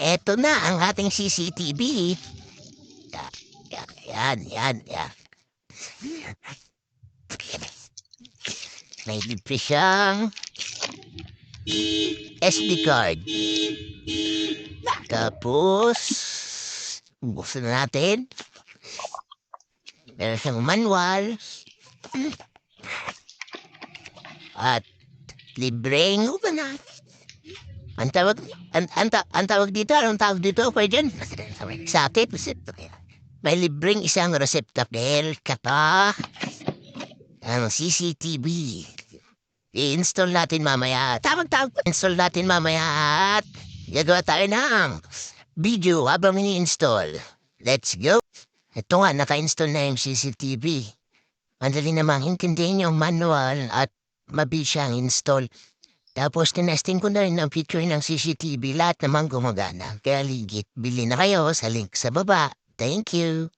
eto na ang ating CCTV. Yan. May libre siyang SD card. Tapos, buksan na natin. Meron siyang manual. At libreng upanan. Ang tawag dito, anong tawag dito, Kuya Jen? Sakit. May libreng isang receptacle kapa ang CCTV. I-install natin mamaya. Install natin mamaya at gagawa tayo ng video habang ini-install. Let's go. Ito nga, naka-install na yung CCTV. Madali namang intindihin yung manual at mabilis siyang install. Tapos tinesting ko na rin ang feature ng CCTV. Lahat naman gumagana. Kaya ligit, bili na kayo sa link sa baba. Thank you.